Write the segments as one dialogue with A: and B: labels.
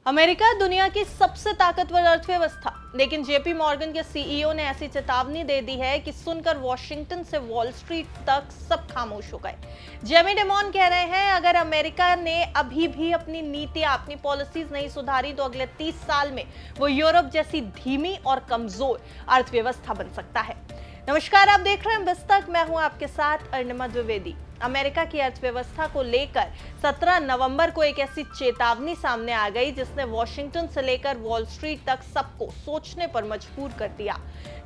A: America दुनिया की सबसे ताकतवर अर्थव्यवस्था, लेकिन जेपी मॉर्गन के सीईओ ने ऐसी चेतावनी दे दी है कि सुनकर वॉशिंगटन से वॉल स्ट्रीट तक सब खामोश हो गए। जेमी डिमॉन कह रहे हैं, अगर अमेरिका ने अभी भी अपनी नीतियां, अपनी पॉलिसीज नहीं सुधारी तो अगले 30 साल में वो यूरोप जैसी धीमी और कमजोर अर्थव्यवस्था बन सकता है। नमस्कार, आप देख रहे हैं बिस्तक, मैं हूं आपके साथ अर्णिमा द्विवेदी। अमेरिका की अर्थव्यवस्था को लेकर 17 नवंबर को एक ऐसी चेतावनी सामने आ गई जिसने वॉशिंगटन से लेकर वॉल स्ट्रीट तक सबको सोचने पर मजबूर कर दिया।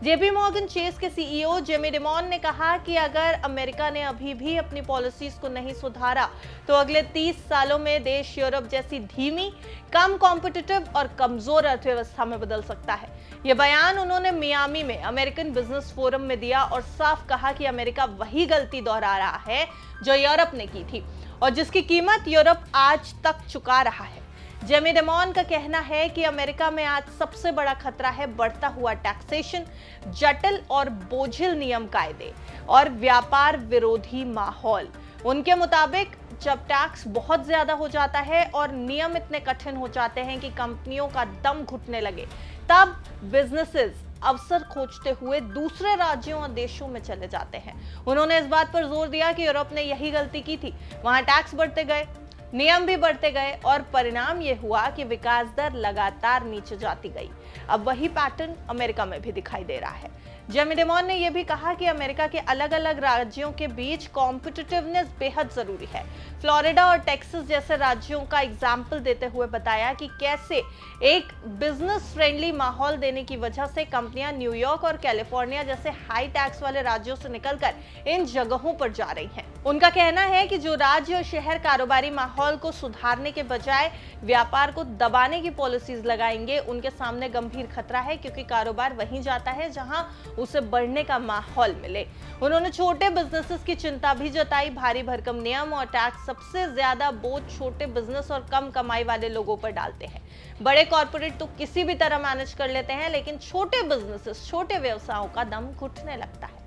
A: जेपी मॉर्गन चेस के सीईओ जेमी डिमॉन ने कहा कि अगर अमेरिका ने अभी भी अपनी पॉलिसीज को नहीं सुधारा तो अगले 30 सालों में देश यूरोप जैसी धीमी, कम कॉम्पिटिटिव और कमजोर अर्थव्यवस्था में बदल सकता है। यह बयान उन्होंने मियामी में अमेरिकन बिजनेस फोरम में दिया और साफ कहा कि अमेरिका वही गलती दोहरा रहा है जो यूरोप ने की थी और जिसकी कीमत यूरोप आज तक चुका रहा है। जेमी डिमॉन का कहना है कि अमेरिका में आज सबसे बड़ा खतरा है बढ़ता हुआ टैक्सेशन, जटिल और बोझिल नियम कायदे और व्यापार विरोधी माहौल। उनके मुताबिक जब टैक्स बहुत ज्यादा हो जाता है और नियम इतने कठिन हो जाते हैं कि कंपनियों का दम घुटने लगे, तब बिजनेसेस अवसर खोजते हुए दूसरे राज्यों और देशों में चले जाते हैं। उन्होंने इस बात पर जोर दिया कि यूरोप ने यही गलती की थी। वहां टैक्स बढ़ते गए, नियम भी बढ़ते गए और परिणाम यह हुआ कि विकास दर लगातार नीचे जाती गई। अब वही पैटर्न अमेरिका में भी दिखाई दे रहा है। जेमी डिमॉन ने यह भी कहा कि अमेरिका के अलग अलग राज्यों के बीच कॉम्पिटिटिवनेस बेहद जरूरी है। फ्लोरिडा और टेक्सास जैसे राज्यों का एग्जाम्पल देते हुए बताया कि कैसे एक बिजनेस फ्रेंडली माहौल देने की वजह से कंपनियां न्यूयॉर्क और कैलिफोर्निया जैसे हाई टैक्स वाले राज्यों से निकलकर इन जगहों पर जा रही हैं। उनका कहना है कि जो राज्य और शहर कारोबारी माहौल को सुधारने के बजाय व्यापार को दबाने की पॉलिसीज लगाएंगे, उनके सामने गंभीर खतरा है, क्योंकि कारोबार वहीं जाता है जहां उसे बढ़ने का माहौल मिले। उन्होंने छोटे बिजनेसेस की चिंता भी जताई। भारी भरकम नियम और टैक्स सबसे ज्यादा बोझ छोटे बिजनेस और कम कमाई वाले लोगों पर डालते हैं। बड़े कॉर्पोरेट तो किसी भी तरह मैनेज कर लेते हैं, लेकिन छोटे बिजनेसेस, छोटे व्यवसायों का दम घुटने लगता है।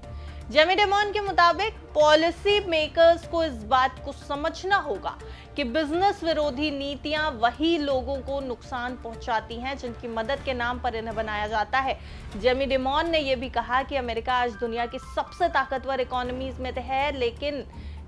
A: जेमी डिमॉन के मुताबिक पॉलिसी मेकर्स को इस बात को समझना होगा कि बिजनेस विरोधी नीतियां वही लोगों को नुकसान पहुंचाती हैं जिनकी मदद के नाम पर इन्हें बनाया जाता है। जेमी डिमॉन ने यह भी कहा कि अमेरिका आज दुनिया की सबसे ताकतवर इकोनॉमीज में है, लेकिन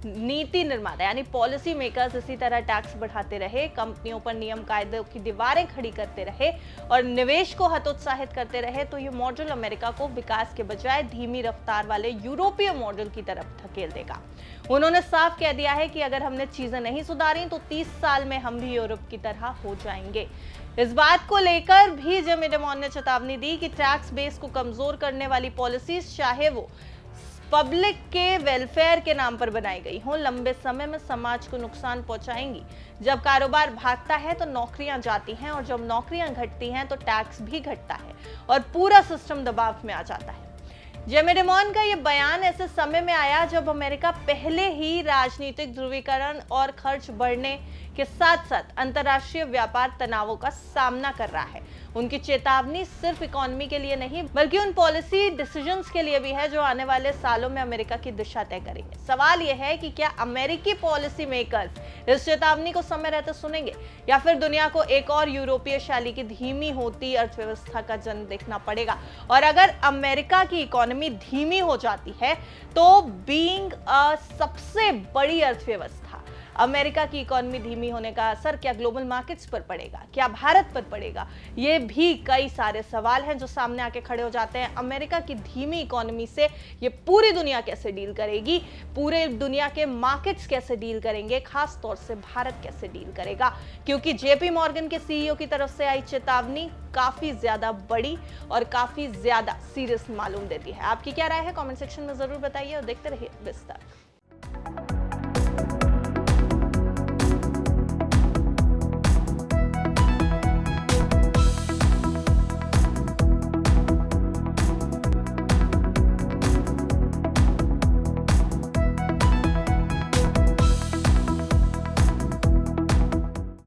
A: नीति निर्माता यानी पॉलिसी मेकर्स इसी तरह टैक्स बढ़ाते रहे, कंपनियों पर नियम कायदों की दीवारें खड़ी करते रहे और निवेश को हतोत्साहित करते रहे, तो ये मॉडल अमेरिका को विकास के बजाय धीमी रफ्तार वाले यूरोपीय मॉडल की तरफ धकेल देगा। उन्होंने साफ कह दिया है कि अगर हमने चीजें नहीं सुधारी तो 30 साल में हम भी यूरोप की तरह हो जाएंगे। इस बात को लेकर भी जेमी डिमॉन ने चेतावनी दी कि टैक्स बेस को कमजोर करने वाली पॉलिसीज, चाहे वो पब्लिक के वेलफेयर के नाम पर बनाई गई हो, लंबे समय में समाज को नुकसान पहुंचाएंगी। जब कारोबार भागता है तो नौकरियां जाती हैं और जब नौकरियां घटती हैं तो टैक्स भी घटता है और पूरा सिस्टम दबाव में आ जाता है। जेमी डिमॉन का यह बयान ऐसे समय में आया जब अमेरिका पहले ही राजनीतिक ध्रुवीकरण और खर्च बढ़ने के साथ साथ अंतर्राष्ट्रीय व्यापार तनावों का सामना कर रहा है। उनकी चेतावनी सिर्फ इकोनॉमी के लिए नहीं, बल्कि उन पॉलिसी डिसीजंस के लिए भी है जो आने वाले सालों में अमेरिका की दिशा तय करेंगे। सवाल यह है कि क्या अमेरिकी पॉलिसी मेकर्स इस चेतावनी को समय रहते सुनेंगे या फिर दुनिया को एक और यूरोपीय शैली की धीमी होती अर्थव्यवस्था का जन्म देखना पड़ेगा। और अगर अमेरिका की इकोनॉमी धीमी हो जाती है तो बीइंग अ सबसे बड़ी अर्थव्यवस्था, अमेरिका की इकोनॉमी धीमी होने का असर क्या ग्लोबल मार्केट्स पर पड़ेगा, क्या भारत पर पड़ेगा? ये भी कई सारे सवाल हैं जो सामने आके खड़े हो जाते हैं। अमेरिका की धीमी इकोनॉमी से ये पूरी दुनिया कैसे डील करेगी, पूरे दुनिया के मार्केट्स कैसे डील करेंगे, खास तौर से भारत कैसे डील करेगा? क्योंकि जेपी मॉर्गन के सीईओ की तरफ से आई चेतावनी काफी ज्यादा बड़ी और काफी ज्यादा सीरियस मालूम देती है। आपकी क्या राय है? कमेंट सेक्शन में जरूर बताइए और देखते रहिए बिस्तक।